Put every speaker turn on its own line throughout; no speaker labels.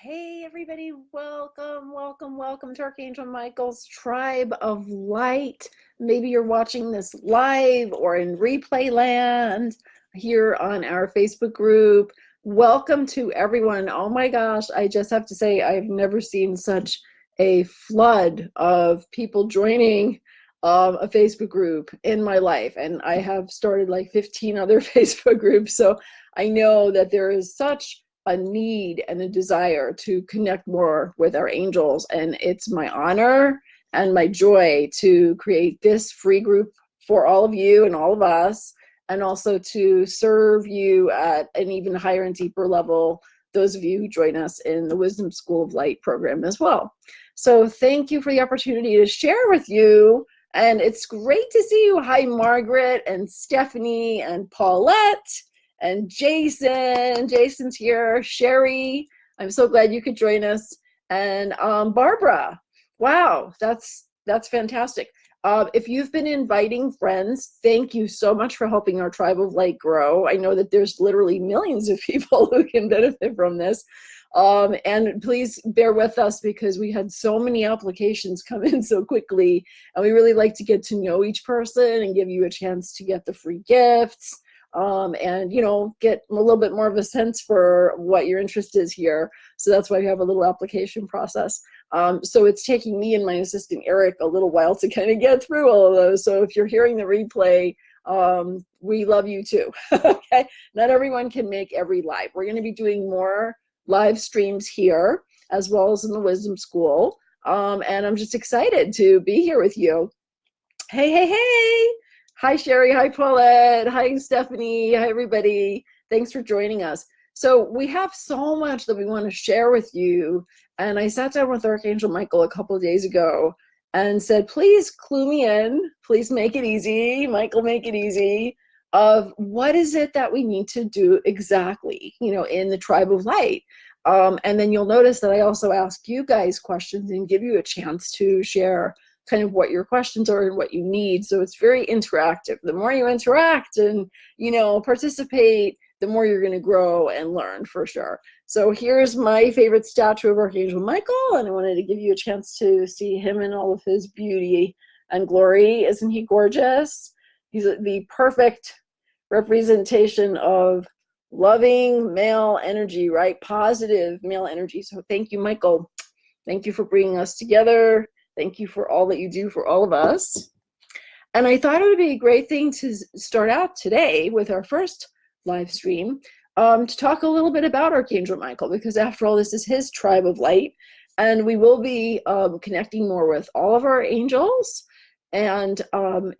Hey everybody, welcome to Archangel Michael's Tribe of Light. Maybe you're watching this live or in replay land here on our Facebook group. Welcome to everyone. Oh my gosh, I just have to say I've never seen such a flood of people joining a Facebook group in my life. And I have started like 15 other Facebook groups. So I know that there is such a need and a desire to connect more with our angels, and it's my honor and my joy to create this free group for all of you and all of us, and also to serve you at an even higher and deeper level, those of you who join us in the Wisdom School of Light program as well. So thank you for the opportunity to share with you, and it's great to see you. Hi Margaret and Stephanie and Paulette and Jason. Jason's here. Sherry, I'm so glad you could join us. And Barbara, wow, that's fantastic. If you've been inviting friends, thank you so much for helping our Tribe of Light grow. I know that there's literally millions of people who can benefit from this. And please bear with us because we had so many applications come in so quickly, and we really like to get to know each person and give you a chance to get the free gifts. And get a little bit more of a sense for what your interest is here. So that's why we have a little application process. So it's taking me and my assistant Eric a little while to kind of get through all of those. So if you're hearing the replay, we love you too. Okay, not everyone can make every live. We're going to be doing more live streams here as well as in the Wisdom School. And I'm just excited to be here with you. Hey. Hi, Sherry. Hi, Paulette. Hi, Stephanie. Hi, everybody. Thanks for joining us. So we have so much that we want to share with you. And I sat down with Archangel Michael a couple of days ago and said, please clue me in. Please make it easy. Michael, make it easy. Of what is it that we need to do exactly, in the Tribe of Light. And then you'll notice that I also ask you guys questions and give you a chance to share kind of what your questions are and what you need. So it's very interactive. The more you interact and, participate, the more you're going to grow and learn for sure. So here's my favorite statue of Archangel Michael, and I wanted to give you a chance to see him in all of his beauty and glory. Isn't he gorgeous? He's the perfect representation of loving male energy, right? Positive male energy. So thank you, Michael. Thank you for bringing us together. Thank you for all that you do for all of us. And I thought it would be a great thing to start out today with our first live stream to talk a little bit about Archangel Michael, because after all, this is his Tribe of Light. And we will be connecting more with all of our angels and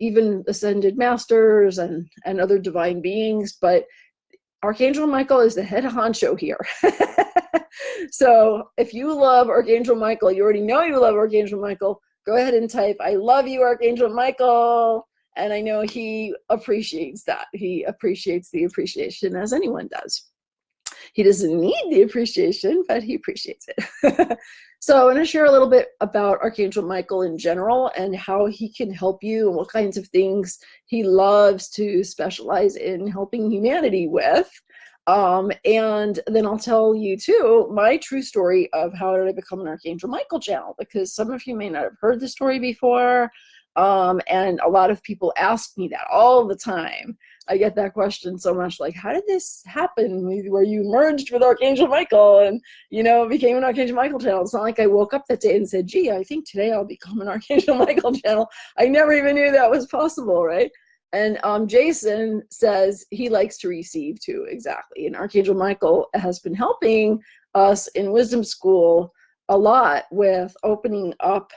even ascended masters and other divine beings. But Archangel Michael is the head honcho here. So if you love Archangel Michael, you already know you love Archangel Michael, go ahead and type, I love you, Archangel Michael. And I know he appreciates that. He appreciates the appreciation, as anyone does. He doesn't need the appreciation, but he appreciates it. So I want to share a little bit about Archangel Michael in general and how he can help you and what kinds of things he loves to specialize in helping humanity with. And then I'll tell you too my true story of how did I become an Archangel Michael channel, because some of you may not have heard the story before. And a lot of people ask me that all the time. I get that question so much, like, how did this happen where you merged with Archangel Michael and, became an Archangel Michael channel? It's not like I woke up that day and said, gee, I think today I'll become an Archangel Michael channel. I never even knew that was possible, right? And Jason says he likes to receive too, exactly. And Archangel Michael has been helping us in Wisdom School a lot with opening up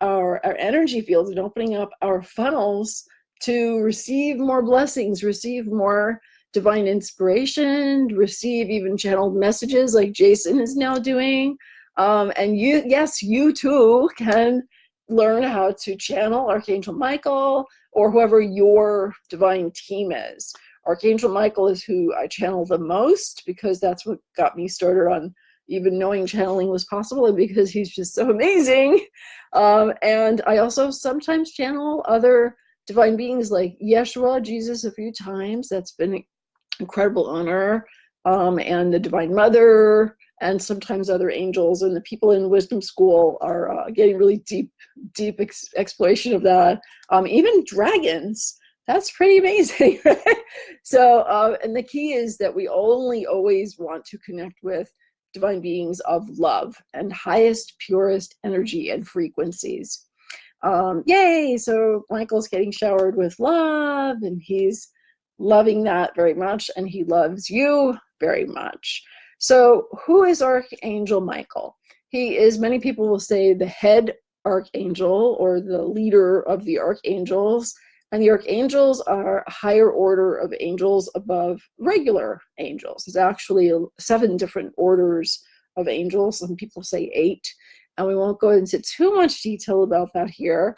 our energy fields and opening up our funnels to receive more blessings, receive more divine inspiration, receive even channeled messages like Jason is now doing. And you too can learn how to channel Archangel Michael or whoever your divine team is. Archangel Michael is who I channel the most because that's what got me started on even knowing channeling was possible, and because he's just so amazing. And I also sometimes channel other divine beings like Yeshua, Jesus, a few times. That's been an incredible honor. And the Divine Mother, and sometimes other angels, and the people in wisdom school are getting really deep exploration of that. Even dragons, that's pretty amazing, right? So and the key is that we only always want to connect with divine beings of love and highest, purest energy and frequencies. Yay! So Michael's getting showered with love, and he's loving that very much, and he loves you very much. So who is Archangel Michael? He is, many people will say, the head archangel or the leader of the archangels. And the archangels are a higher order of angels above regular angels. There's actually 7 different orders of angels. Some people say 8. And we won't go into too much detail about that here.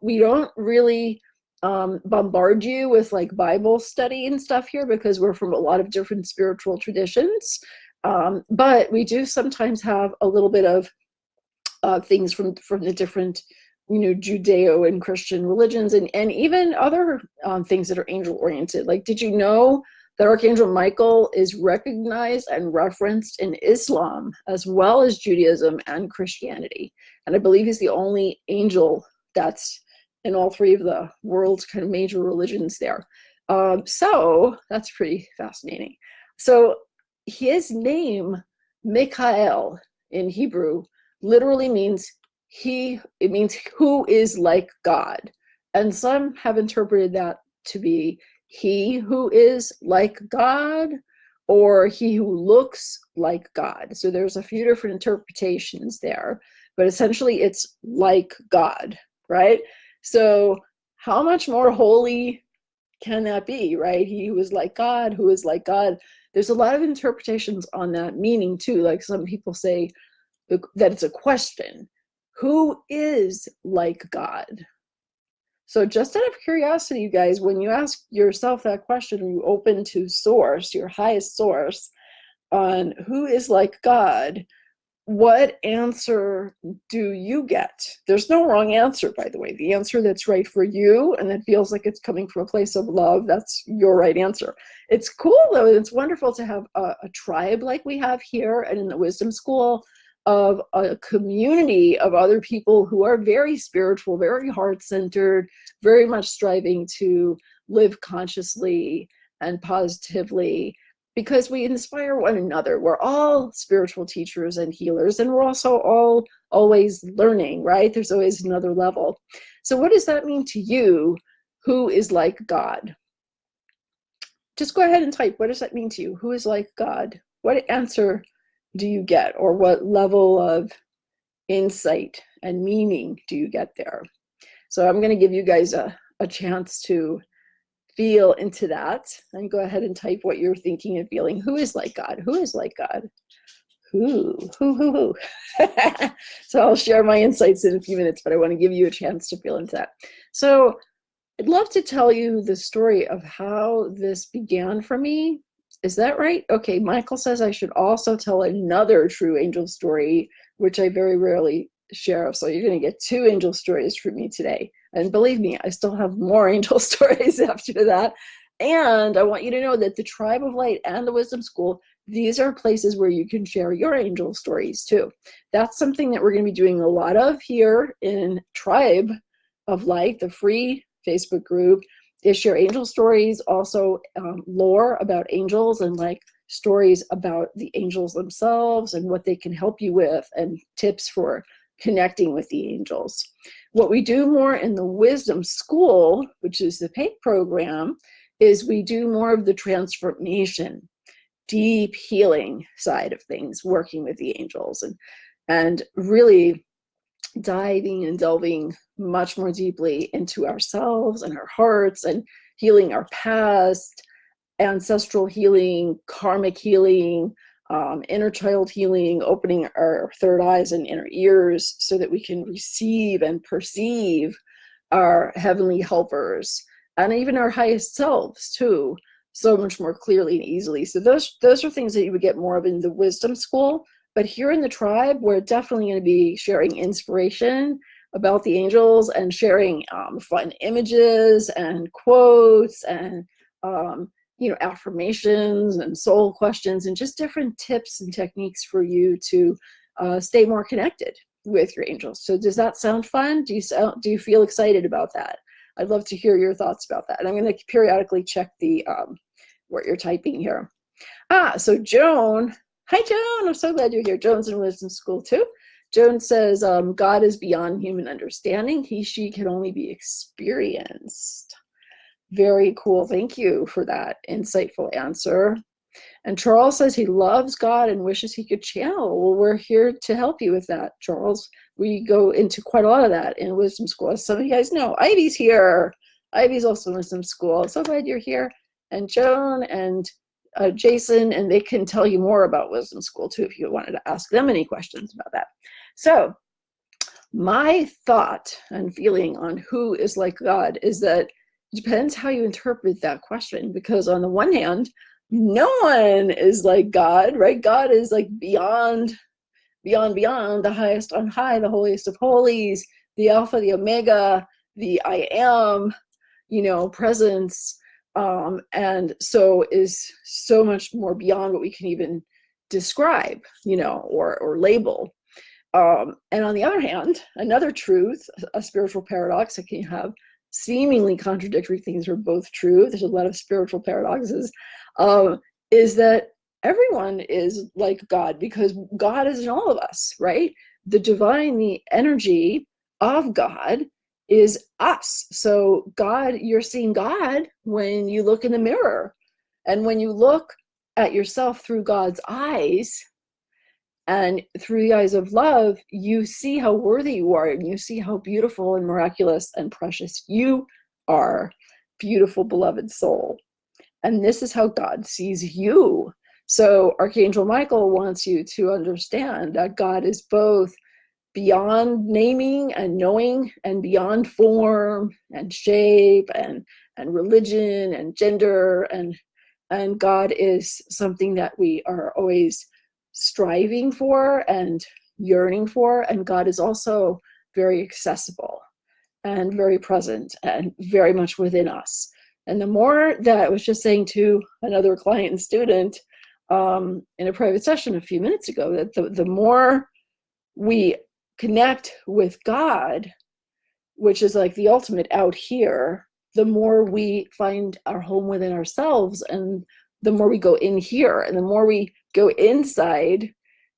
We don't really bombard you with like Bible study and stuff here because we're from a lot of different spiritual traditions. But we do sometimes have a little bit of things from the different, Judeo and Christian religions, and even other things that are angel oriented. Like, did you know that Archangel Michael is recognized and referenced in Islam as well as Judaism and Christianity? And I believe he's the only angel that's in all 3 of the world's kind of major religions there. So that's pretty fascinating. So his name, Michael, in Hebrew, literally means who is like God. And some have interpreted that to be he who is like God, or he who looks like God. So there's a few different interpretations there, but essentially it's like God, right? So how much more holy can that be, right? He who is like God, who is like God. There's a lot of interpretations on that meaning too. Like some people say that it's a question. Who is like God? So just out of curiosity, you guys, when you ask yourself that question, you open to source, your highest source, on who is like God, what answer do you get? There's no wrong answer, by the way. The answer that's right for you and that feels like it's coming from a place of love, that's your right answer. It's cool, though. It's wonderful to have a tribe like we have here and in the Wisdom School, of a community of other people who are very spiritual, very heart-centered, very much striving to live consciously and positively, because we inspire one another. We're all spiritual teachers and healers, and we're also all always learning, right? There's always another level. So what does that mean to you? Who is like God? Just go ahead and type, what does that mean to you? Who is like God? What answer do you get, or what level of insight and meaning do you get there? So I'm going to give you guys a chance to feel into that, and go ahead and type what you're thinking and feeling. Who is like God? Who is like God? Who? So I'll share my insights in a few minutes, but I want to give you a chance to feel into that. So I'd love to tell you the story of how this began for me. Is that right? Okay, Michael says I should also tell another true angel story, which I very rarely share. So you're going to get 2 angel stories from me today. And believe me, I still have more angel stories after that. And I want you to know that the Tribe of Light and the Wisdom School, these are places where you can share your angel stories too. That's something that we're going to be doing a lot of here in Tribe of Light, the free Facebook group, is share angel stories, also lore about angels, and like stories about the angels themselves and what they can help you with, and tips for connecting with the angels. What we do more in the Wisdom School, which is the paid program, is we do more of the transformation, deep healing side of things, working with the angels, and really diving and delving much more deeply into ourselves and our hearts, and healing our past, ancestral healing, karmic healing, inner child healing, opening our 3rd eyes and inner ears so that we can receive and perceive our heavenly helpers and even our highest selves too, so much more clearly and easily. So those are things that you would get more of in the Wisdom School. But here in the tribe, we're definitely going to be sharing inspiration about the angels, and sharing fun images and quotes, and affirmations and soul questions and just different tips and techniques for you to stay more connected with your angels. So does that sound fun? Do you feel excited about that? I'd love to hear your thoughts about that. And I'm going to periodically check the what you're typing here. So Joan, hi Joan, I'm so glad you're here. Joan's in Wisdom School too. Joan says, God is beyond human understanding. He, she can only be experienced. Very cool. Thank you for that insightful answer. And Charles says he loves God and wishes he could channel. Well, we're here to help you with that, Charles. We go into quite a lot of that in Wisdom School. As some of you guys know, Ivy's here. Ivy's also in Wisdom School. So glad you're here. And Joan and Jason, and they can tell you more about Wisdom School too if you wanted to ask them any questions about that. So my thought and feeling on who is like God is that it depends how you interpret that question, because on the one hand, no one is like God, right? God is like beyond, the highest on high, the holiest of holies, the Alpha, the Omega, the I am, presence. And so is so much more beyond what we can even describe, or label. And on the other hand, another truth, a spiritual paradox that can have seemingly contradictory things are both true. There's a lot of spiritual paradoxes, is that everyone is like God because God is in all of us, right? The divine, the energy of God is us. So God, you're seeing God when you look in the mirror. And when you look at yourself through God's eyes, and through the eyes of love, you see how worthy you are, and you see how beautiful and miraculous and precious you are, beautiful, beloved soul. And this is how God sees you. So Archangel Michael wants you to understand that God is both beyond naming and knowing, and beyond form and shape and religion and gender, and God is something that we are always striving for and yearning for. And God is also very accessible and very present and very much within us. And the more that I was just saying to another client and student in a private session a few minutes ago, that the more we connect with God, which is like the ultimate out here, the more we find our home within ourselves, and the more we go in here, and the more we go inside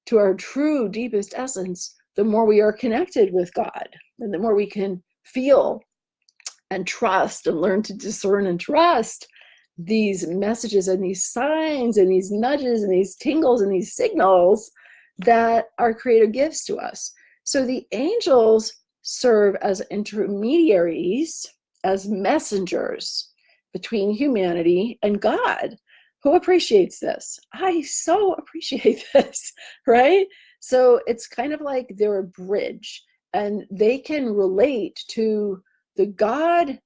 to our true deepest essence, the more we are connected with God, and the more we can feel and trust and learn to discern and trust these messages and these signs and these nudges and these tingles and these signals that our Creator gives to us. So the angels serve as intermediaries, as messengers between humanity and God. Who appreciates this? I so appreciate this, right? So it's kind of like they're a bridge, and they can relate to the God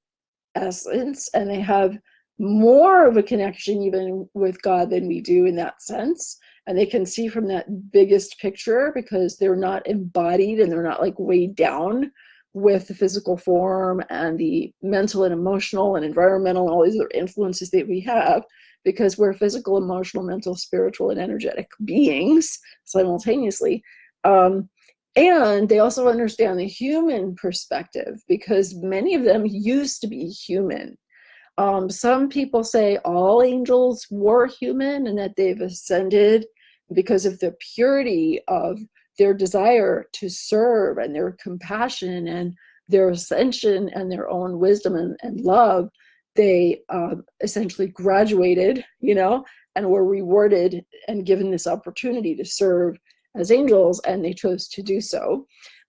essence, and they have more of a connection even with God than we do in that sense. And they can see from that biggest picture because they're not embodied, and they're not like weighed down with the physical form and the mental and emotional and environmental and all these other influences that we have, because we're physical, emotional, mental, spiritual, and energetic beings simultaneously. And they also understand the human perspective, because many of them used to be human. Some people say all angels were human and that they've ascended because of the purity of their desire to serve and their compassion and their ascension and their own wisdom and love. They essentially graduated, and were rewarded and given this opportunity to serve as angels, and they chose to do so.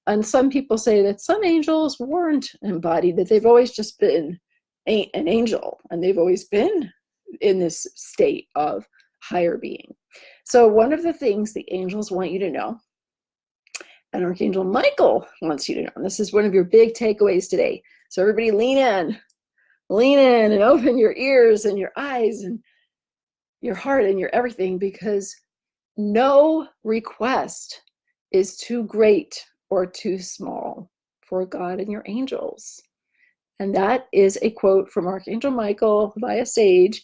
And some people say that some angels weren't embodied, that they've always just been an angel, and they've always been in this state of higher being. So one of the things the angels want you to know, and Archangel Michael wants you to know, and this is one of your big takeaways today. So everybody lean in and open your ears and your eyes and your heart and your everything, because no request is too great or too small for God and your angels. And that is a quote from Archangel Michael via Sage.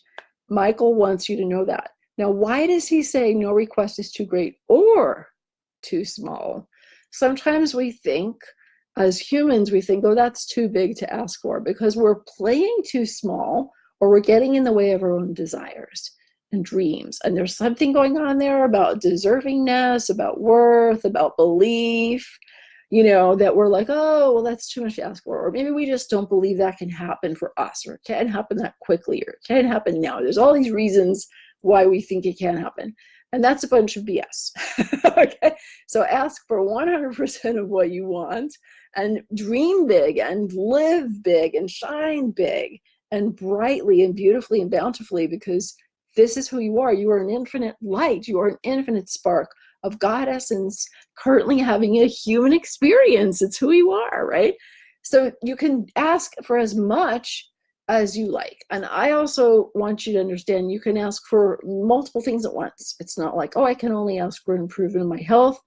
Michael wants you to know that. Now, why does he say no request is too great or too small? Sometimes we think, as humans, we think, oh, that's too big to ask for, because we're playing too small, or we're getting in the way of our own desires and dreams. And there's something going on there about deservingness, about worth, about belief, you know, that we're like, oh, well, that's too much to ask for. Or maybe we just don't believe that can happen for us, or it can't happen that quickly, or it can't happen now. There's all these reasons why we think it can't happen. And that's a bunch of BS. Okay, so ask for 100% of what you want, and dream big and live big and shine big and brightly and beautifully and bountifully, because this is who you are. You are an infinite light. You are an infinite spark of God essence currently having a human experience. It's who you are, right? So you can ask for as much as you like. And I also want you to understand you can ask for multiple things at once. It's not like, oh, I can only ask for an improvement in my health,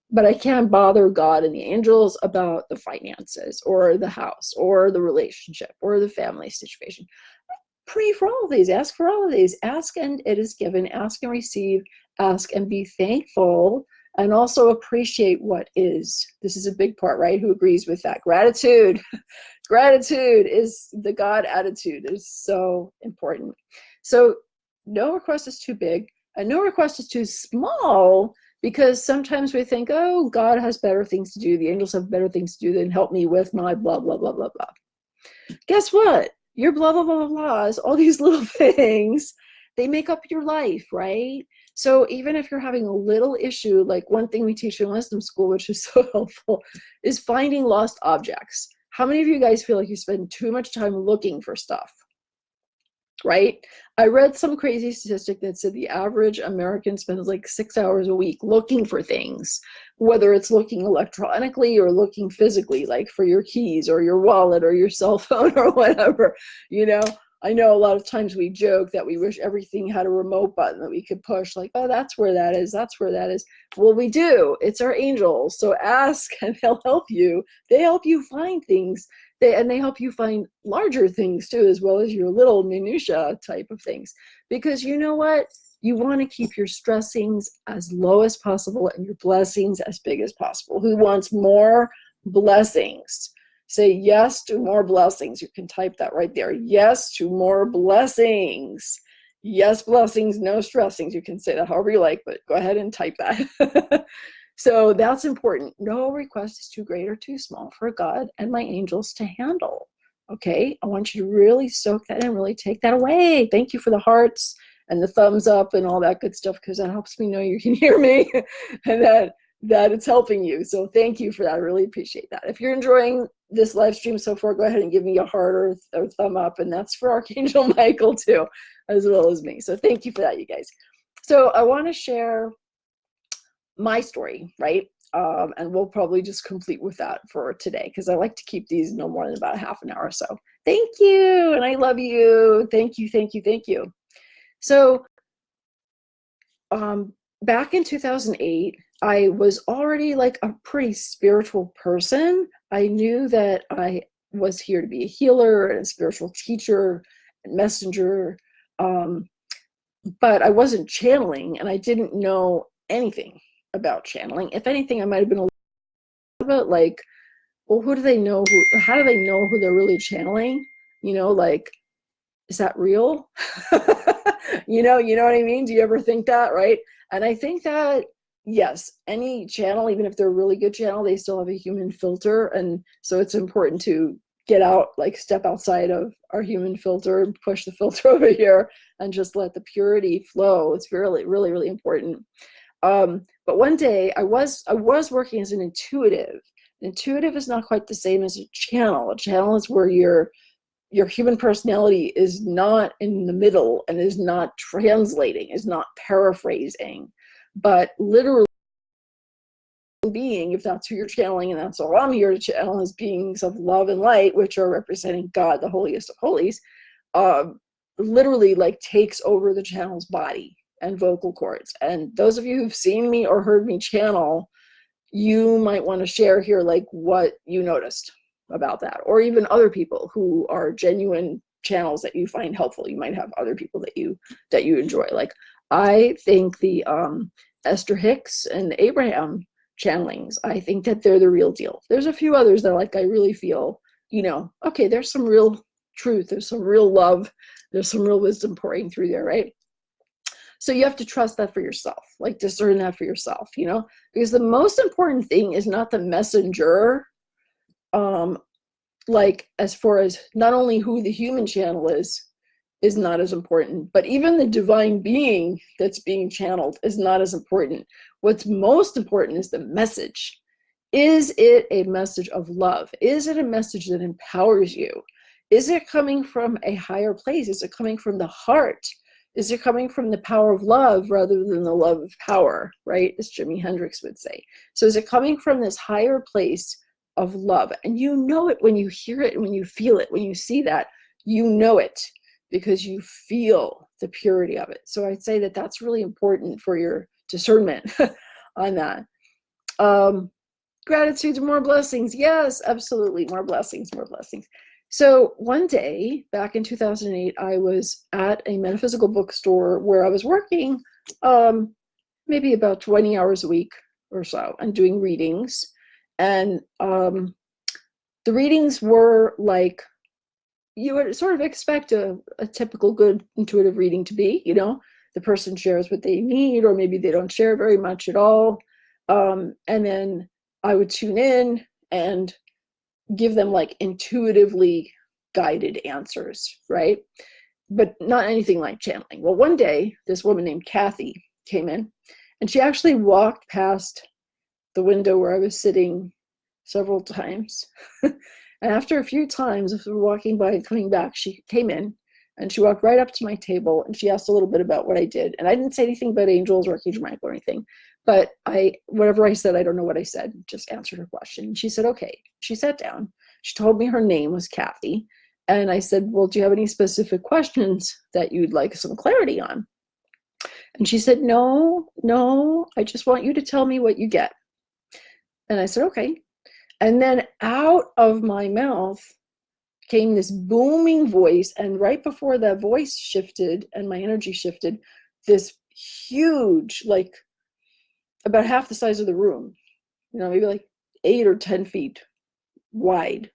but I can't bother God and the angels about the finances or the house or the relationship or the family situation. Pray for all of these. Ask for all of these. Ask and it is given. Ask and receive. Ask and be thankful, and also appreciate what is. This is a big part, right? Who agrees with that? Gratitude. Gratitude is the God attitude. It is so important. So no request is too big, and no request is too small, because sometimes we think, oh, God has better things to do. The angels have better things to do than help me with my blah, blah, blah, blah, blah. Guess what? Your blah, blah, blah, blah, blahs, all these little things, they make up your life, right? So even if you're having a little issue, like one thing we teach in wisdom school, which is so helpful, is finding lost objects. How many of you guys feel like you spend too much time looking for stuff? Right? I read some crazy statistic that said the average American spends like 6 hours a week looking for things, whether it's looking electronically or looking physically, like for your keys or your wallet or your cell phone or whatever. You know, I know a lot of times we joke that we wish everything had a remote button that we could push, like, oh, that's where that is, that's where that is. Well, we do. It's our angels. So ask and they'll help you. They help you find things. They help you find larger things too, as well as your little minutia type of things. Because you know what? You want to keep your stressings as low as possible and your blessings as big as possible. Who wants more blessings? Say yes to more blessings. You can type that right there. Yes to more blessings. Yes, blessings, no stressings. You can say that however you like, but go ahead and type that. So that's important. No request is too great or too small for God and my angels to handle. Okay, I want you to really soak that in, really take that away. Thank you for the hearts and the thumbs up and all that good stuff, because that helps me know you can hear me and that it's helping you. So thank you for that. I really appreciate that. If you're enjoying this live stream so far, go ahead and give me a heart or thumb up, and that's for Archangel Michael too, as well as me. So thank you for that, you guys. So I want to share my story, right? And we'll probably just complete with that for today, because I like to keep these no more than about half an hour or so. Thank you, and I love you. Thank you, thank you, thank you. So back in 2008, I was already like a pretty spiritual person. I knew that I was here to be a healer and a spiritual teacher and messenger, but I wasn't channeling, and I didn't know anything about channeling. If anything, I might have been a little bit like, well, who do they know? How do they know who they're really channeling? You know, like, is that real? you know what I mean? Do you ever think that, right? And I think that, yes, any channel, even if they're a really good channel, they still have a human filter. And so it's important to get out, like step outside of our human filter and push the filter over here and just let the purity flow. It's really, really, really important. But one day I was working as an intuitive. Intuitive is not quite the same as a channel. A channel is where your human personality is not in the middle and is not translating, is not paraphrasing, but literally being, if that's who you're channeling, and that's all I'm here to channel, is beings of love and light, which are representing God, the holiest of holies, literally like takes over the channel's body and vocal cords. And those of you who've seen me or heard me channel, you might want to share here like what you noticed about that, or even other people who are genuine channels that you find helpful. You might have other people that you enjoy. Like I think the Esther Hicks and Abraham channelings, I think that they're the real deal. There's a few others that like I really feel, you know, okay, there's some real truth, there's some real love, there's some real wisdom pouring through there, right? So you have to trust that for yourself, like discern that for yourself, you know, because the most important thing is not the messenger, like as far as not only who the human channel is not as important, but even the divine being that's being channeled is not as important. What's most important is the message. Is it a message of love? Is it a message that empowers you? Is it coming from a higher place? Is it coming from the heart? Is it coming from the power of love rather than the love of power, right? As Jimi Hendrix would say. So is it coming from this higher place of love? And you know it when you hear it, when you feel it, when you see that, you know it because you feel the purity of it. So I'd say that that's really important for your discernment on that. Gratitude to more blessings. Yes, absolutely. More blessings, more blessings. So one day back in 2008, I was at a metaphysical bookstore where I was working maybe about 20 hours a week or so and doing readings. And the readings were like, you would sort of expect a typical good intuitive reading to be, you know, the person shares what they need, or maybe they don't share very much at all. And then I would tune in and give them like intuitively guided answers, right? But not anything like channeling. Well, one day, this woman named Kathy came in, and she actually walked past the window where I was sitting several times. And after a few times of walking by and coming back, she came in and she walked right up to my table and she asked a little bit about what I did. And I didn't say anything about angels or Archangel Michael or anything, but whatever I said, I don't know what I said, just answered her question. And she said, okay. She sat down. She told me her name was Kathy. And I said, well, do you have any specific questions that you'd like some clarity on? And she said, no, I just want you to tell me what you get. And I said, okay. And then out of my mouth came this booming voice. And right before that voice shifted and my energy shifted, this huge, like about half the size of the room, you know, maybe like 8 or 10 feet wide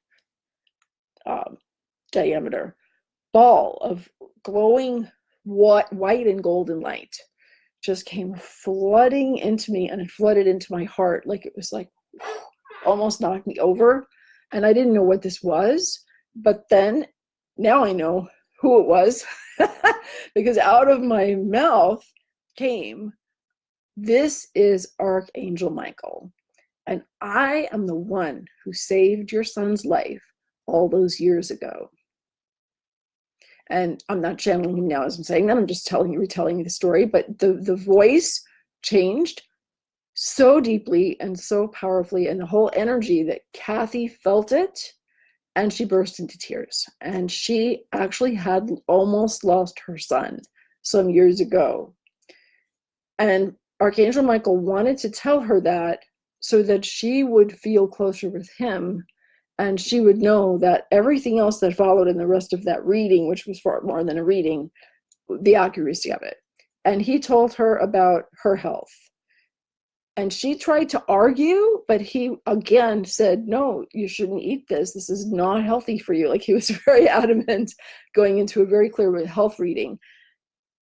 diameter ball of glowing white and golden light just came flooding into me, and it flooded into my heart. Like it was like almost knocked me over. And I didn't know what this was, but then now I know who it was because out of my mouth came, this is Archangel Michael. And I am the one who saved your son's life all those years ago. And I'm not channeling him now as I'm saying that, I'm just retelling you the story, but the voice changed so deeply and so powerfully, and the whole energy that Kathy felt it, and she burst into tears. And she actually had almost lost her son some years ago. And Archangel Michael wanted to tell her that so that she would feel closer with him, and she would know that everything else that followed in the rest of that reading, which was far more than a reading, the accuracy of it. And he told her about her health. And she tried to argue, but he again said, no, you shouldn't eat this. This is not healthy for you. Like he was very adamant going into a very clear health reading.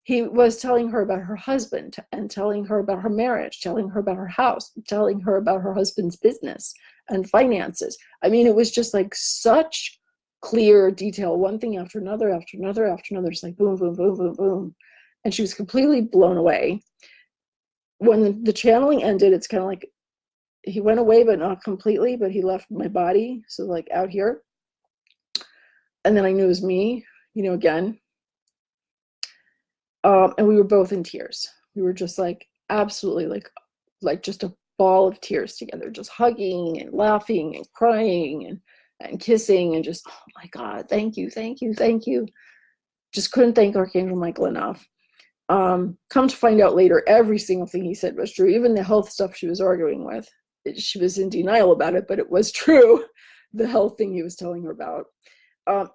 He was telling her about her husband and telling her about her marriage, telling her about her house, telling her about her husband's business and finances. I mean, it was just like such clear detail, one thing after another, after another, after another. It's like boom, boom, boom, boom, boom. And she was completely blown away. When the channeling ended, it's kind of like he went away, but not completely, but he left my body. So like out here. And then I knew it was me, you know, again. And we were both in tears. We were just like absolutely like just a ball of tears together, just hugging and laughing and crying and kissing and just, oh my God, thank you, thank you, thank you. Just couldn't thank Archangel Michael enough. Come to find out later, every single thing he said was true. Even the health stuff she was arguing with, she was in denial about it, but it was true. The health thing he was telling her about.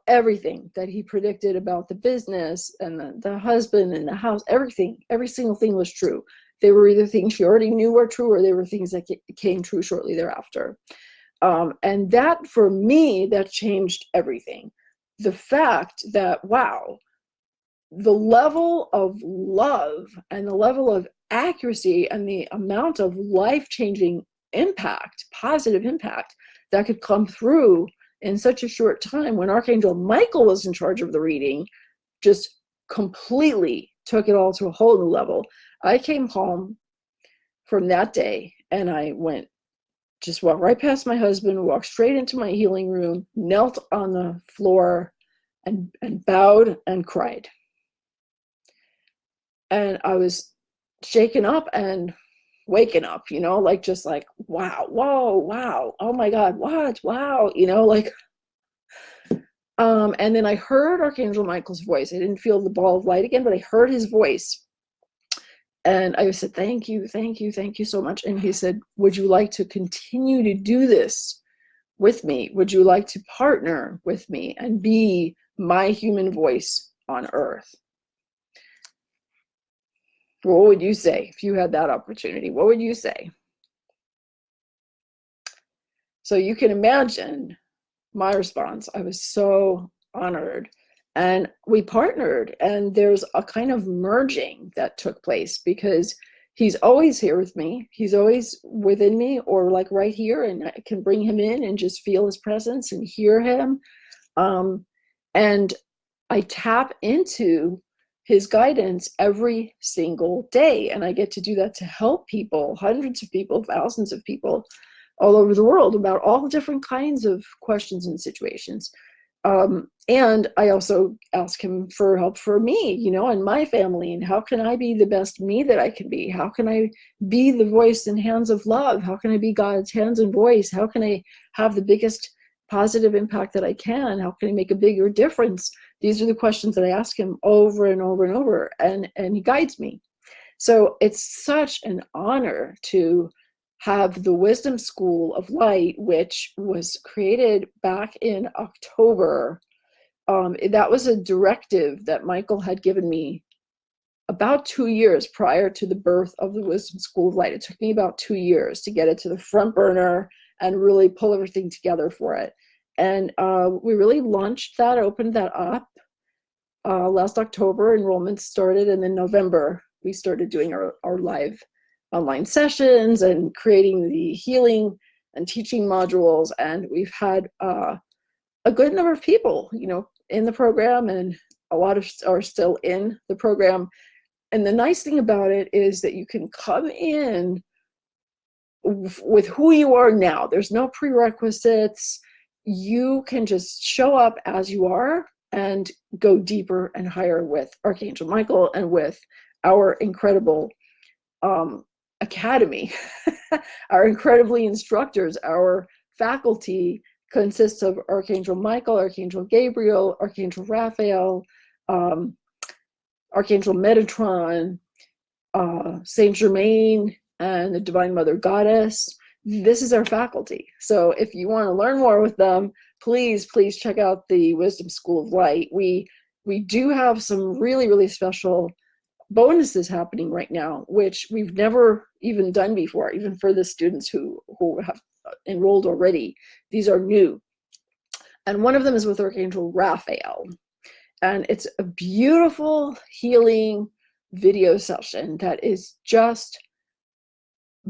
everything that he predicted about the business and the husband and the house, everything, every single thing was true. They were either things she already knew were true, or they were things that came true shortly thereafter. And that, for me, that changed everything. The fact that, wow, the level of love and the level of accuracy and the amount of life-changing impact, positive impact, that could come through in such a short time when Archangel Michael was in charge of the reading, just completely took it all to a whole new level. I came home from that day and I just walked right past my husband, walked straight into my healing room, knelt on the floor and bowed and cried. And I was shaken up and waking up, you know, like, just like, wow, whoa, wow, oh my God, what, wow, you know, like, and then I heard Archangel Michael's voice. I didn't feel the ball of light again, but I heard his voice. And I said, thank you, thank you, thank you so much. And he said, would you like to continue to do this with me? Would you like to partner with me and be my human voice on earth? What would you say if you had that opportunity? What would you say? So you can imagine my response. I was so honored. And we partnered, and there's a kind of merging that took place because he's always here with me. He's always within me, or like right here, and I can bring him in and just feel his presence and hear him. And I tap into his guidance every single day. And I get to do that to help people, hundreds of people, thousands of people all over the world about all the different kinds of questions and situations. And I also ask him for help for me, you know, and my family, and how can I be the best me that I can be? How can I be the voice and hands of love? How can I be God's hands and voice? How can I have the biggest positive impact that I can? How can I make a bigger difference? These are the questions that I ask him over and over and over, and he guides me. So it's such an honor to have the Wisdom School of Light, which was created back in October. That was a directive that Michael had given me about 2 years prior to the birth of the Wisdom School of Light. It took me about 2 years to get it to the front burner and really pull everything together for it. And we really launched that, opened that up last October. Enrollment started, and then November we started doing our live online sessions and creating the healing and teaching modules. And we've had a good number of people, you know, in the program, and a lot of are still in the program. And the nice thing about it is that you can come in with who you are now. There's no prerequisites. You can just show up as you are and go deeper and higher with Archangel Michael and with our incredible academy. Our incredibly instructors, our faculty consists of Archangel Michael, Archangel Gabriel, Archangel Raphael, Archangel Metatron, Saint Germain, and the Divine Mother Goddess. This is our faculty. So if you want to learn more with them, please check out the Wisdom School of Light. We do have some really, really special bonuses happening right now, which we've never even done before, even for the students who have enrolled already. These are new. And one of them is with Archangel Raphael. And it's a beautiful healing video session that is just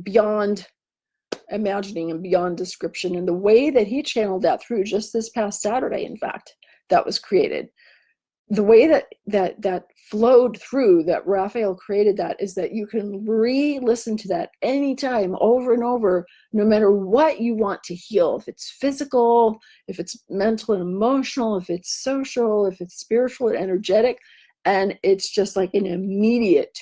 beyond imagining and beyond description. And the way that he channeled that through just this past Saturday, in fact, that was created, the way that flowed through, that Raphael created, that is that you can re-listen to that anytime, over and over, no matter what you want to heal. If it's physical, if it's mental and emotional, if it's social, if it's spiritual and energetic, and it's just like an immediate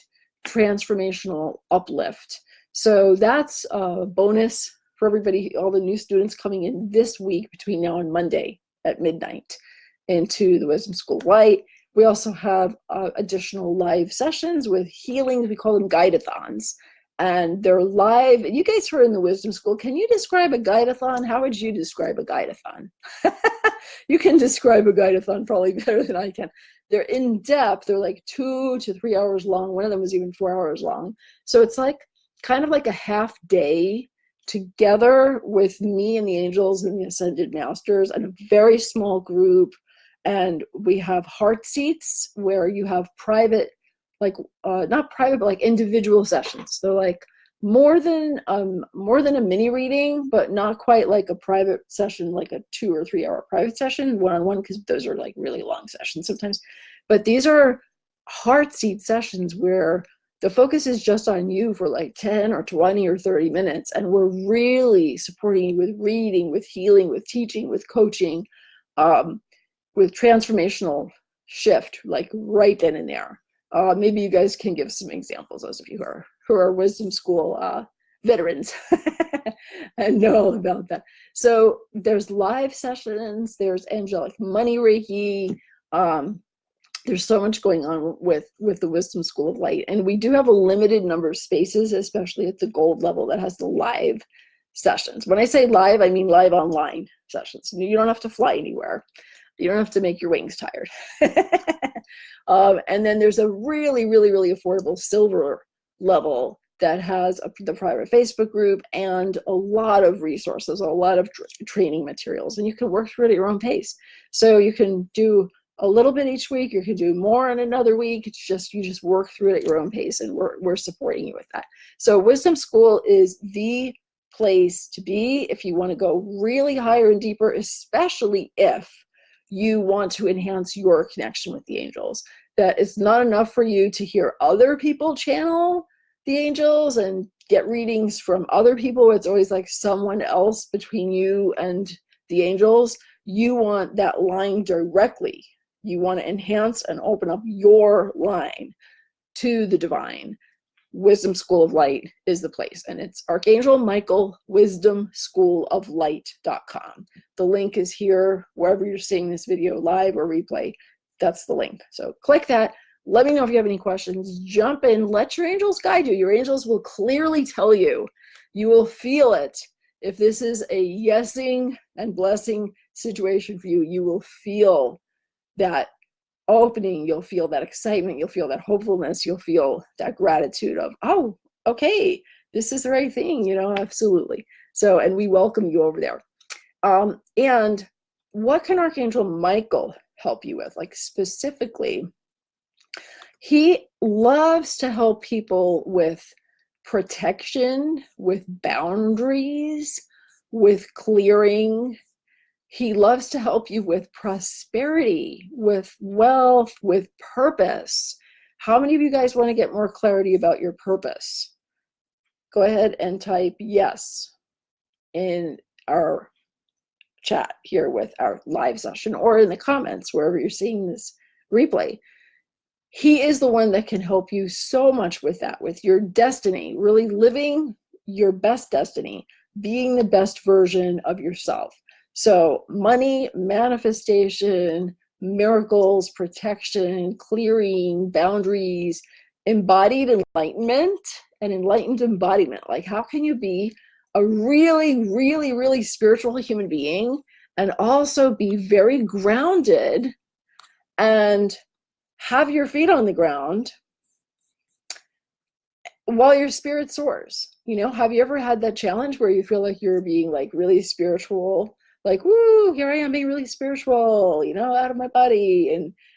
transformational uplift. So that's a bonus for everybody, all the new students coming in this week between now and Monday at midnight into the Wisdom School of Light. We also have additional live sessions with healings. We call them guide-a-thons. and they're live. You guys who are in the wisdom school, can you describe a guide-a-thon? How would you describe a guide-a-thon? You can describe a guide-a-thon probably better than I can. They're in depth. They're like 2 to 3 hours long. One of them was even 4 hours long. So it's like kind of like a half day together with me and the angels and the ascended masters and a very small group. And we have heart seats where you have private, like not private, but like individual sessions. They're like more than a mini reading, but not quite like a private session, like a 2 or 3 hour private session one-on-one, because those are like really long sessions sometimes. But these are heart seat sessions where the focus is just on you for like 10 or 20 or 30 minutes, and we're really supporting you with reading, with healing, with teaching, with coaching, with transformational shift, like right then and there. Maybe you guys can give some examples, those of you who are wisdom school veterans and know about that. So there's live sessions, there's angelic money Reiki. There's so much going on with the Wisdom School of Light. And we do have a limited number of spaces, especially at the gold level, that has the live sessions. When I say live, I mean live online sessions. You don't have to fly anywhere. You don't have to make your wings tired. And then there's a really, really, really affordable silver level that has the private Facebook group and a lot of resources, a lot of training materials, and you can work through it at your own pace. So you can do a little bit each week, you can do more in another week. It's just, you just work through it at your own pace, and we're supporting you with that. So Wisdom School is the place to be if you want to go really higher and deeper, especially if you want to enhance your connection with the angels. That it's not enough for you to hear other people channel the angels and get readings from other people. It's always like someone else between you and the angels. You want that line directly. You want to enhance and open up your line to the divine. Wisdom School of Light is the place, and it's Archangel Michael Wisdom School of Light.com. The link is here wherever you're seeing this video, live or replay. That's the link. So click that. Let me know if you have any questions. Jump in. Let your angels guide you. Your angels will clearly tell you. You will feel it. If this is a yesing and blessing situation for you, you will feel that opening, you'll feel that excitement, you'll feel that hopefulness, you'll feel that gratitude of, oh, okay, this is the right thing, you know, absolutely. So, and we welcome you over there. And what can Archangel Michael help you with? Like specifically, he loves to help people with protection, with boundaries, with clearing. He loves to help you with prosperity, with wealth, with purpose. How many of you guys want to get more clarity about your purpose? Go ahead and type yes in our chat here with our live session, or in the comments, wherever you're seeing this replay. He is the one that can help you so much with that, with your destiny, really living your best destiny, being the best version of yourself. So money, manifestation, miracles, protection, clearing, boundaries, embodied enlightenment, and enlightened embodiment. Like, how can you be a really, really, really spiritual human being and also be very grounded and have your feet on the ground while your spirit soars? You know, have you ever had that challenge where you feel like you're being like really spiritual, like, woo, here I am being really spiritual, you know, out of my body,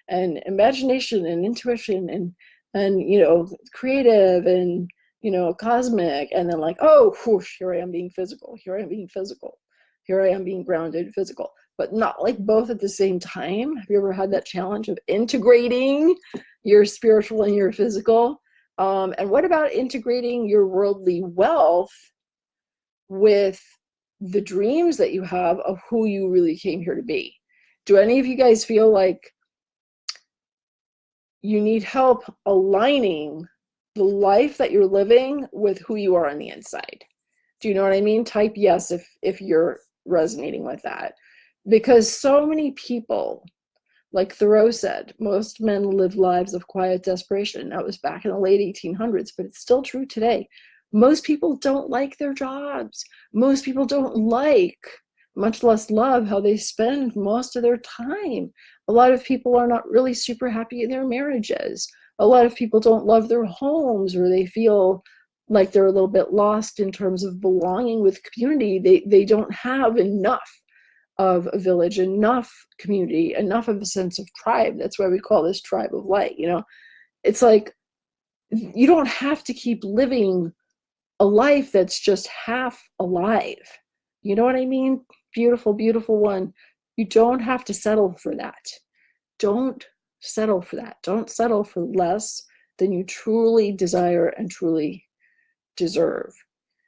and imagination and intuition and you know, creative and, you know, cosmic, and then like, oh, whoosh, here I am being physical, here I am being physical, here I am being grounded physical, but not like both at the same time. Have you ever had that challenge of integrating your spiritual and your physical? And what about integrating your worldly wealth with the dreams that you have of who you really came here to be? Do any of you guys feel like you need help aligning the life that you're living with who you are on the inside? Do you know what I mean? Type yes if you're resonating with that. Because so many people, like Thoreau said, most men live lives of quiet desperation. That was back in the late 1800s, but it's still true today. Most people don't like their jobs. Most people don't like, much less love, how they spend most of their time. A lot of people are not really super happy in their marriages. A lot of people don't love their homes, or they feel like they're a little bit lost in terms of belonging with community. They don't have enough of a village, enough community, enough of a sense of tribe. That's why we call this tribe of light. You know, it's like you don't have to keep living a life that's just half alive. You know what I mean? Beautiful, beautiful one. You don't have to settle for that. Don't settle for that. Don't settle for less than you truly desire and truly deserve.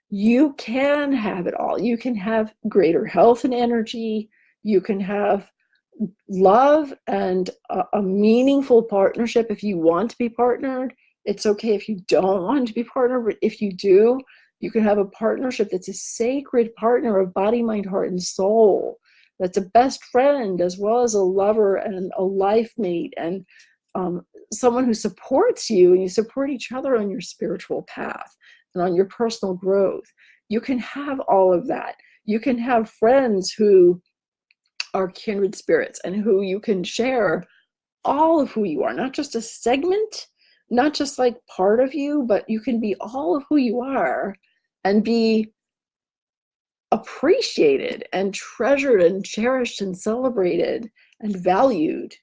You can have it all. You can have greater health and energy. You can have love and a meaningful partnership if you want to be partnered. It's okay if you don't want to be partnered, but if you do, you can have a partnership that's a sacred partner of body, mind, heart, and soul. That's a best friend as well as a lover and a life mate, and someone who supports you, and you support each other on your spiritual path and on your personal growth. You can have all of that. You can have friends who are kindred spirits and who you can share all of who you are, not just a segment, not just like part of you, but you can be all of who you are and be appreciated and treasured and cherished and celebrated and valued.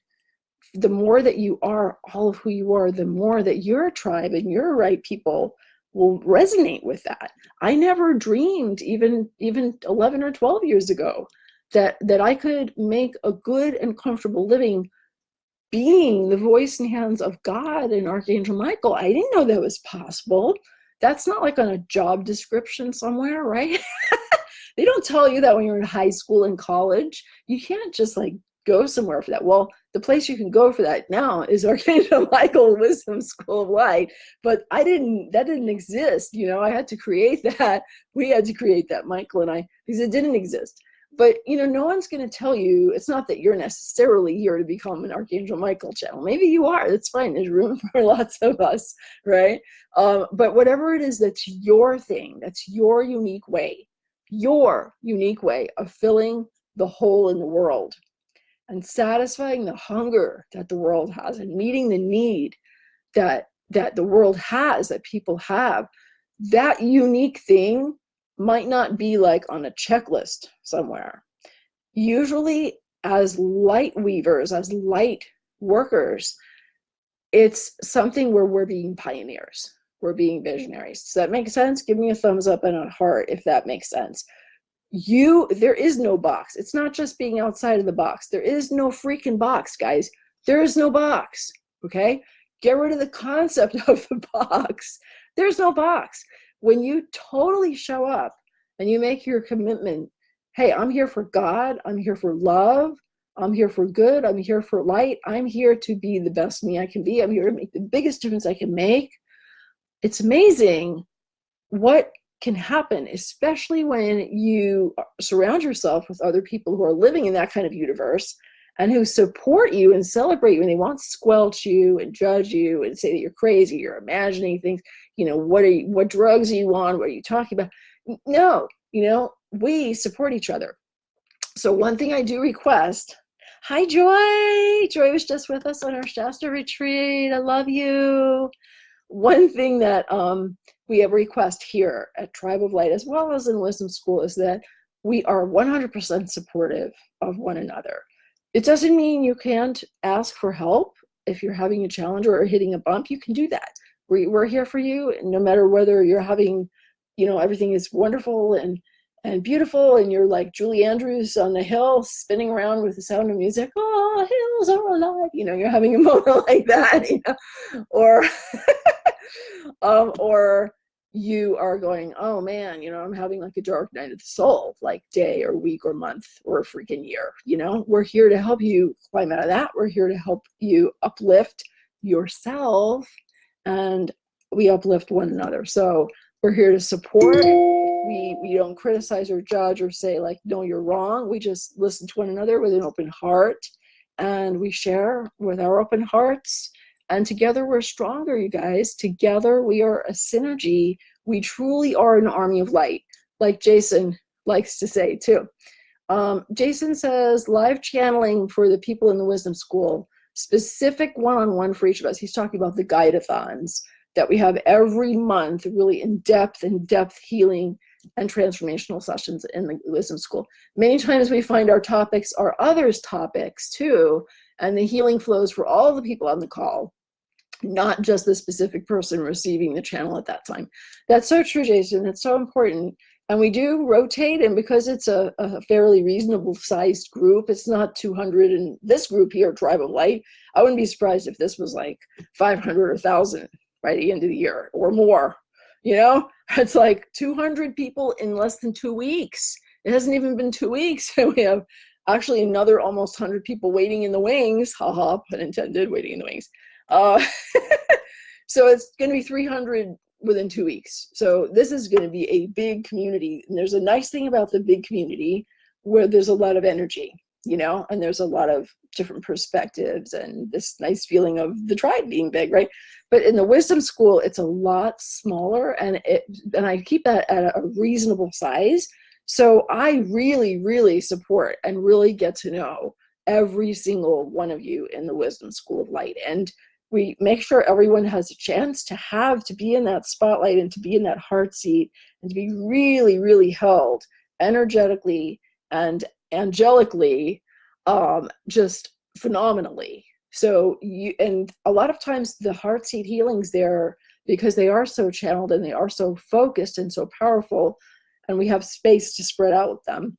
The more that you are all of who you are, the more that your tribe and your right people will resonate with that. I never dreamed, even 11 or 12 years ago, that I could make a good and comfortable living being the voice and hands of God and Archangel Michael. I didn't know that was possible. That's not like on a job description somewhere, right? They don't tell you that when you're in high school and college. You can't just like go somewhere for that. Well, the place you can go for that now is Archangel Michael Wisdom School of Light. But that didn't exist. You know, I had to create that. We had to create that, Michael and I, because it didn't exist. But, you know, no one's going to tell you, it's not that you're necessarily here to become an Archangel Michael channel. Maybe you are. That's fine. There's room for lots of us, right? But whatever it is, that's your thing. That's your unique way of filling the hole in the world and satisfying the hunger that the world has and meeting the need that the world has, that people have. That unique thing might not be like on a checklist somewhere. Usually, as light weavers, as light workers, it's something where we're being pioneers. We're being visionaries. Does that make sense? Give me a thumbs up and a heart if that makes sense. There is no box. It's not just being outside of the box. There is no freaking box, guys. There is no box. Okay? Get rid of the concept of the box. There's no box. When you totally show up and you make your commitment, hey, I'm here for God, I'm here for love, I'm here for good, I'm here for light, I'm here to be the best me I can be, I'm here to make the biggest difference I can make. It's amazing what can happen, especially when you surround yourself with other people who are living in that kind of universe and who support you and celebrate you, and they won't squelch you and judge you and say that you're crazy, you're imagining things, you know, what drugs are you on, what are you talking about? No, you know, we support each other. So one thing I do request, hi Joy! Joy was just with us on our Shasta retreat. I love you. One thing that we have request here at Tribe of Light, as well as in Wisdom School, is that we are 100% supportive of one another. It doesn't mean you can't ask for help. If you're having a challenge or hitting a bump, you can do that. We're here for you, no matter whether you're having, you know, everything is wonderful and beautiful, and you're like Julie Andrews on the hill spinning around with the sound of music. Oh, hills are alive. You know, you're having a moment like that, you know, or you are going, oh man, you know, I'm having like a dark night of the soul, like day or week or month or a freaking year. You know, we're here to help you climb out of that. We're here to help you uplift yourself, and we uplift one another. So we're here to support. We don't criticize or judge or say like, no, you're wrong. We just listen to one another with an open heart, and we share with our open hearts. And together we're stronger, you guys. Together we are a synergy. We truly are an army of light, like Jason likes to say too. Jason says, live channeling for the people in the wisdom school, specific one-on-one for each of us. He's talking about the guide-a-thons that we have every month, really in-depth healing and transformational sessions in the wisdom school. Many times we find our topics are others' topics too, and the healing flows for all the people on the call, not just the specific person receiving the channel at that time. That's so true, Jason. It's so important. And we do rotate, and because it's a fairly reasonable sized group, it's not 200 in this group here, Tribe of Light. I wouldn't be surprised if this was like 500 or 1,000 by the end of the year or more. You know, it's like 200 people in less than 2 weeks. It hasn't even been 2 weeks. We have actually another almost 100 people waiting in the wings. Haha, pun intended, waiting in the wings. So it's going to be 300 within 2 weeks. So this is going to be a big community. And there's a nice thing about the big community where there's a lot of energy, you know, and there's a lot of different perspectives and this nice feeling of the tribe being big, right? But in the wisdom school, it's a lot smaller, and I keep that at a reasonable size. So I really, really support and really get to know every single one of you in the wisdom school of light. And we make sure everyone has a chance to be in that spotlight and to be in that heart seat and to be really, really held energetically and angelically, just phenomenally. So and a lot of times the heart seat healings there, because they are so channeled and they are so focused and so powerful, and we have space to spread out with them.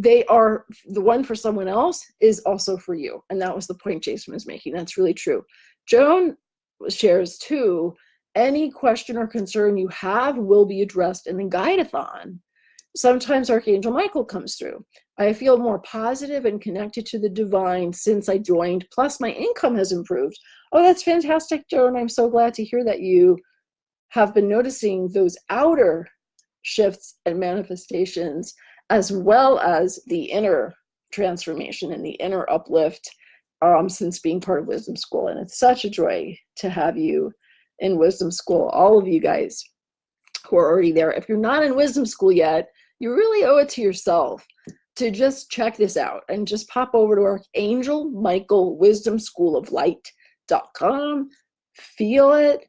They are the one for someone else is also for you. And that was the point Jason was making. That's really true. Joan shares too, any question or concern you have will be addressed in the guide-a-thon. Sometimes Archangel Michael comes through. I feel more positive and connected to the divine since I joined, plus my income has improved. Oh, that's fantastic, Joan. I'm so glad to hear that you have been noticing those outer shifts and manifestations, as well as the inner transformation and the inner uplift since being part of Wisdom School. And it's such a joy to have you in Wisdom School, all of you guys who are already there. If you're not in Wisdom School yet, you really owe it to yourself to just check this out and just pop over to Archangel Michael Wisdom School of Light.com. Feel it.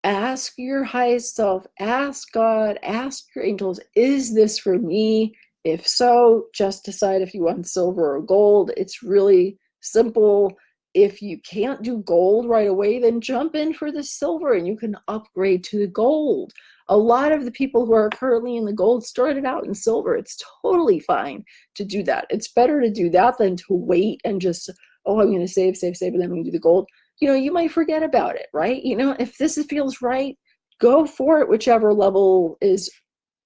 Ask your highest self, ask God, ask your angels, is this for me? If so, just decide if you want silver or gold. It's really simple. If you can't do gold right away, then jump in for the silver and you can upgrade to the gold. A lot of the people who are currently in the gold started out in silver. It's totally fine to do that. It's better to do that than to wait and just, oh, I'm going to save, and then I'm going to do the gold. You know, you might forget about it, right? You know, if this feels right, go for it, whichever level is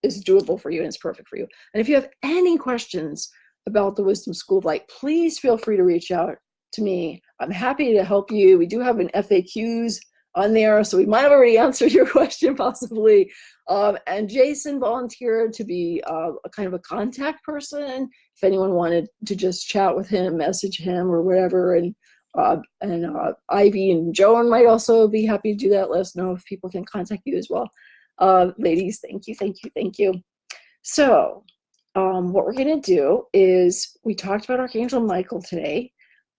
doable for you and is perfect for you. And if you have any questions about the Wisdom School of Light, please feel free to reach out to me. I'm happy to help you. We do have an FAQs on there, so we might have already answered your question possibly. And Jason volunteered to be a kind of a contact person. If anyone wanted to just chat with him, message him or whatever, and Ivy and Joan might also be happy to do that. Let us know if people can contact you as well. Ladies, thank you. So what we're going to do is, we talked about Archangel Michael today.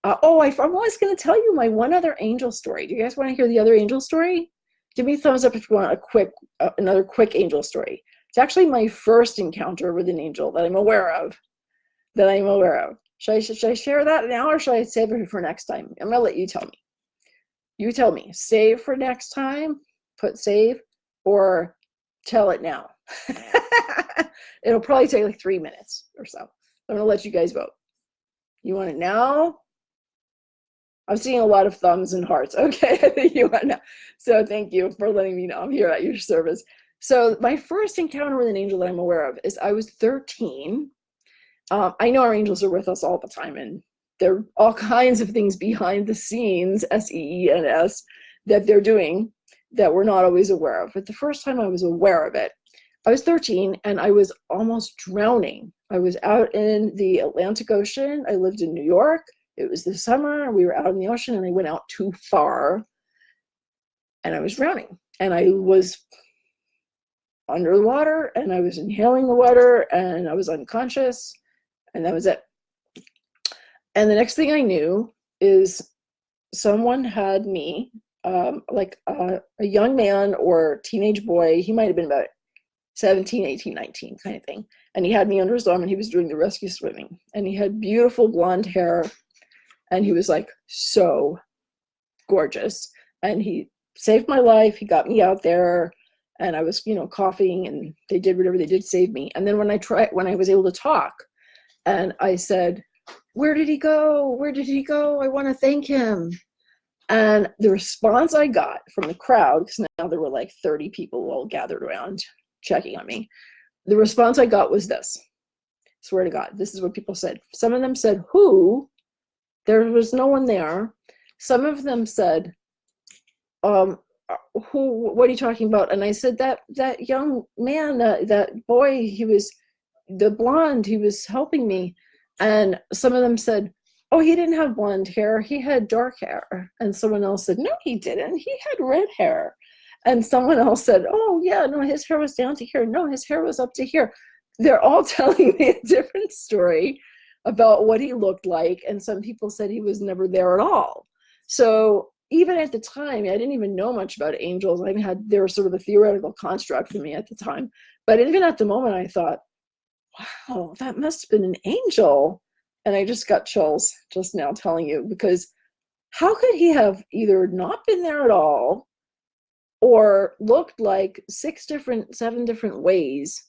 I was going to tell you my one other angel story. Do you guys want to hear the other angel story? Give me a thumbs up if you want another quick angel story. It's actually my first encounter with an angel that I'm aware of. Should I share that now, or should I save it for next time? I'm going to let you tell me. You tell me. Save for next time, put save, or tell it now. It'll probably take like 3 minutes or so. I'm going to let you guys vote. You want it now? I'm seeing a lot of thumbs and hearts. Okay, I think you want it now. So thank you for letting me know. I'm here at your service. So my first encounter with an angel that I'm aware of is I was 13. I know our angels are with us all the time, and there are all kinds of things behind the scenes, SEENS, that they're doing that we're not always aware of. But the first time I was aware of it, I was 13 and I was almost drowning. I was out in the Atlantic Ocean. I lived in New York. It was the summer. We were out in the ocean and I went out too far and I was drowning. and I was under the water, and I was inhaling the water, and I was unconscious, and that was it. And the next thing I knew is someone had me, like a young man or teenage boy, he might have been about 17, 18, 19 kind of thing. And he had me under his arm, and he was doing the rescue swimming. And he had beautiful blonde hair, and he was like so gorgeous. And he saved my life. He got me out there, and I was, you know, coughing, and they did whatever they did to save me. And then when I was able to talk, and I said, "Where did he go? Where did he go? I want to thank him." And the response I got from the crowd, because now there were like 30 people all gathered around checking on me. The response I got was this. Swear to God, this is what people said. Some of them said, "Who?" There was no one there. Some of them said, "Who? What are you talking about?" And I said, that young man, that boy, he was the blonde, he was helping me. And some of them said, "Oh, he didn't have blonde hair, he had dark hair." And someone else said, "No, he didn't, he had red hair." And someone else said, "Oh yeah, no, his hair was down to here. No, his hair was up to here." They're all telling me a different story about what he looked like. And some people said he was never there at all. So even at the time, I didn't even know much about angels. They were sort of a theoretical construct for me at the time. But even at the moment, I thought, wow, that must have been an angel. And I just got chills just now telling you, because how could he have either not been there at all or looked like 7 different ways?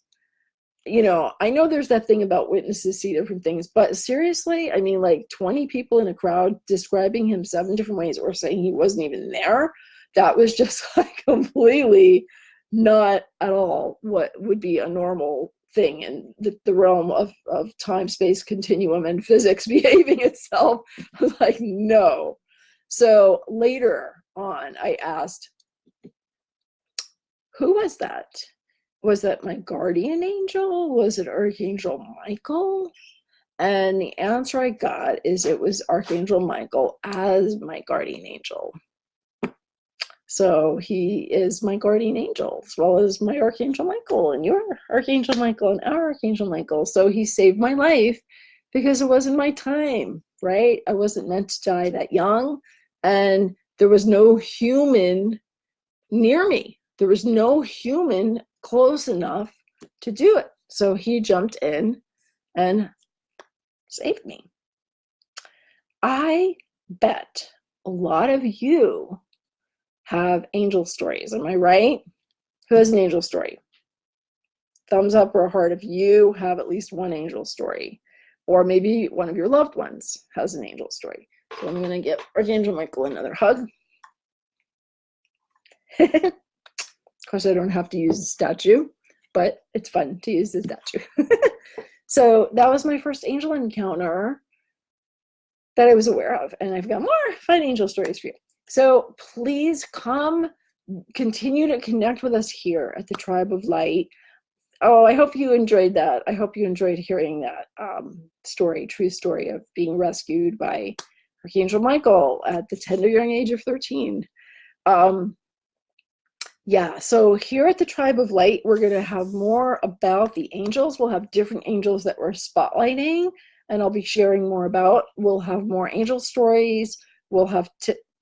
You know, I know there's that thing about witnesses see different things, but seriously, I mean, like 20 people in a crowd describing him 7 different ways or saying he wasn't even there, that was just like completely not at all what would be a normal thing in the realm of time, space, continuum, and physics behaving itself. Like, no. So later on, I asked, who was that? Was that my guardian angel? Was it Archangel Michael? And the answer I got is it was Archangel Michael as my guardian angel. So he is my guardian angel, as well as my Archangel Michael, and your Archangel Michael, and our Archangel Michael. So he saved my life because it wasn't my time, right? I wasn't meant to die that young, and there was no human near me. There was no human close enough to do it. So he jumped in and saved me. I bet a lot of you have angel stories. Am I right? Who has an angel story? Thumbs up or a heart if you have at least one angel story. Or maybe one of your loved ones has an angel story. So I'm going to give Archangel Michael another hug. Of course, I don't have to use the statue, but it's fun to use the statue. So that was my first angel encounter that I was aware of. And I've got more fun angel stories for you. So please come, continue to connect with us here at the Tribe of Light. Oh, I hope you enjoyed that. I hope you enjoyed hearing that true story of being rescued by Archangel Michael at the tender young age of 13. Yeah, so here at the Tribe of Light, we're going to have more about the angels. We'll have different angels that we're spotlighting, and I'll be sharing more about. We'll have more angel stories. We'll have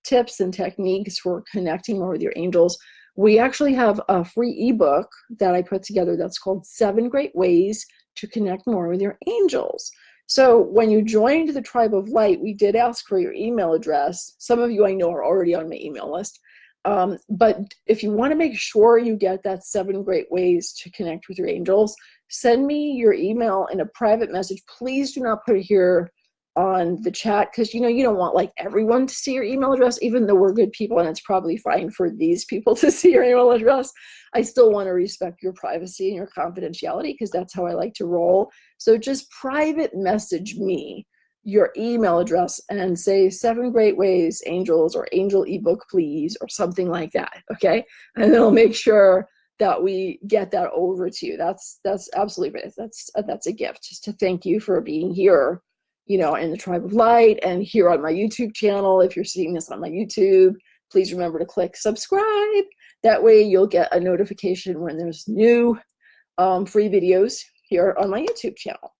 tips and techniques for connecting more with your angels. We actually have a free ebook that I put together that's called 7 Great Ways to Connect More with Your Angels. So when you joined the Tribe of Light, we did ask for your email address. Some of you I know are already on my email list. But if you want to make sure you get that 7 great ways to connect with your angels, send me your email in a private message. Please do not put it here on the chat, because you don't want like everyone to see your email address, even though we're good people and it's probably fine for these people to see your email address. I still want to respect your privacy and your confidentiality, because that's how I like to roll. So just private message me your email address and say 7 great ways angels, or angel ebook please, or something like that. Okay, and then I'll make sure that we get that over to you. That's absolutely right. That's a gift, just to thank you for being here, in the Tribe of Light, and here on my YouTube channel. If you're seeing this on my YouTube, please remember to click subscribe That way you'll get a notification when there's new free videos here on my YouTube channel.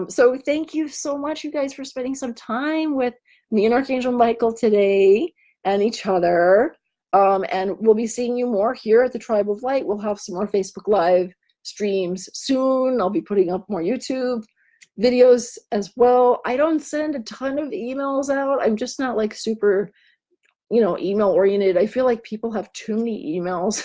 So thank you so much, you guys, for spending some time with me and Archangel Michael today and each other. And we'll be seeing you more here at the Tribe of Light. We'll have some more Facebook Live streams soon. I'll be putting up more YouTube videos as well. I don't send a ton of emails out. I'm just not like super, email oriented. I feel like people have too many emails.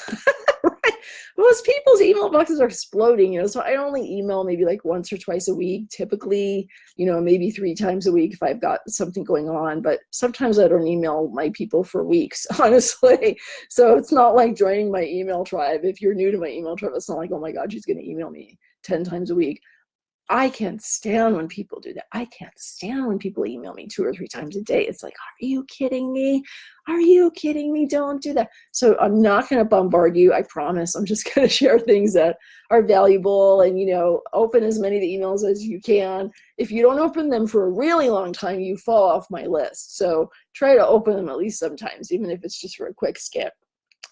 Right? Most people's email boxes are exploding, so I only email maybe like once or twice a week, typically, maybe 3 times a week if I've got something going on. But sometimes I don't email my people for weeks, honestly. So it's not like joining my email tribe. If you're new to my email tribe, it's not like, oh my God, she's going to email me 10 times a week. I can't stand when people do that. I can't stand when people email me 2 or 3 times a day. It's like, are you kidding me? Are you kidding me? Don't do that. So I'm not going to bombard you. I promise. I'm just going to share things that are valuable and, open as many of the emails as you can. If you don't open them for a really long time, you fall off my list. So try to open them at least sometimes, even if it's just for a quick skip,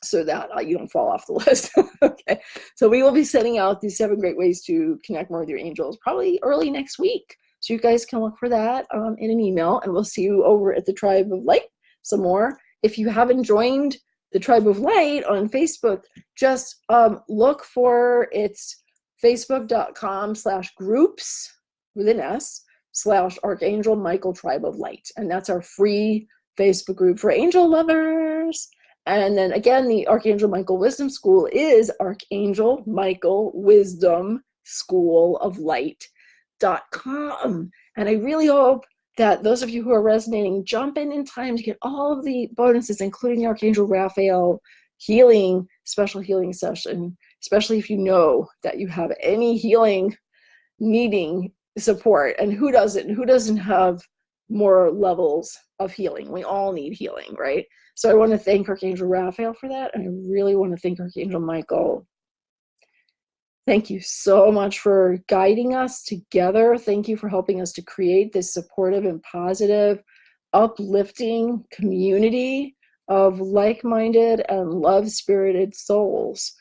so that you don't fall off the list. Okay, so we will be sending out these 7 great ways to connect more with your angels probably early next week. So you guys can look for that in an email, and we'll see you over at the Tribe of Light some more. If you haven't joined the Tribe of Light on Facebook, just look for it's facebook.com/groups with an S /Archangel Michael Tribe of Light. And that's our free Facebook group for angel lovers. And then again, the Archangel Michael Wisdom School is Archangel Michael Wisdom School of Light.com. And I really hope that those of you who are resonating jump in time to get all of the bonuses, including the Archangel Raphael healing, special healing session, especially if you know that you have any healing needing support. And who doesn't? Who doesn't have more levels of healing? We all need healing, right? So I want to thank Archangel Raphael for that. And I really want to thank Archangel Michael. Thank you so much for guiding us together. Thank you for helping us to create this supportive and positive, uplifting community of like-minded and love-spirited souls.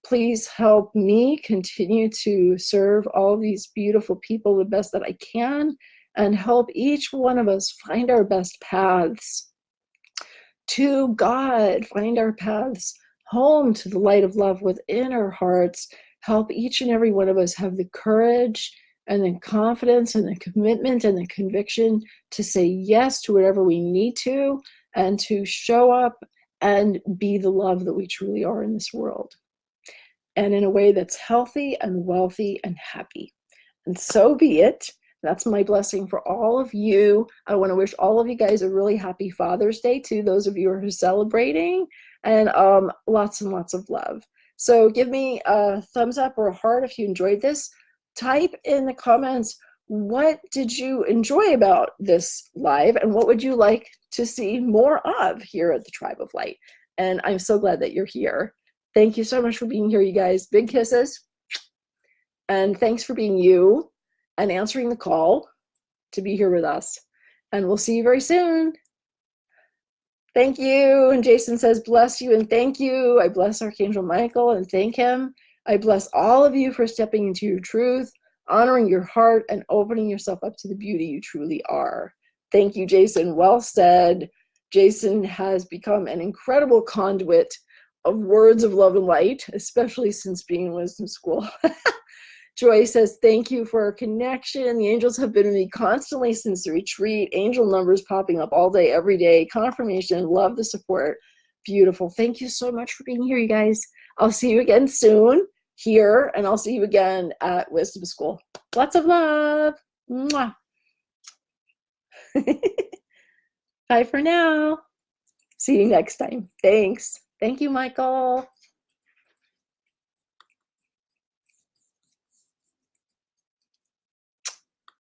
Please help me continue to serve all these beautiful people the best that I can, and help each one of us find our best paths to God, find our paths home to the light of love within our hearts. Help each and every one of us have the courage and the confidence and the commitment and the conviction to say yes to whatever we need to, and to show up and be the love that we truly are in this world, and in a way that's healthy and wealthy and happy. And so be it. That's my blessing for all of you. I want to wish all of you guys a really happy Father's Day too, those of you who are celebrating, and lots and lots of love. So give me a thumbs up or a heart if you enjoyed this. Type in the comments, what did you enjoy about this live, and what would you like to see more of here at the Tribe of Light? And I'm so glad that you're here. Thank you so much for being here, you guys. Big kisses. And thanks for being you and answering the call to be here with us. And we'll see you very soon. Thank you. And Jason says, bless you and thank you. I bless Archangel Michael and thank him. I bless all of you for stepping into your truth, honoring your heart, and opening yourself up to the beauty you truly are. Thank you, Jason. Well said. Jason has become an incredible conduit of words of love and light, especially since being in Wisdom School. Joy says, thank you for our connection. The angels have been with me constantly since the retreat. Angel numbers popping up all day, every day. Confirmation. Love the support. Beautiful. Thank you so much for being here, you guys. I'll see you again soon here, and I'll see you again at Wisdom School. Lots of love. Mwah. Bye for now. See you next time. Thanks. Thank you, Michael.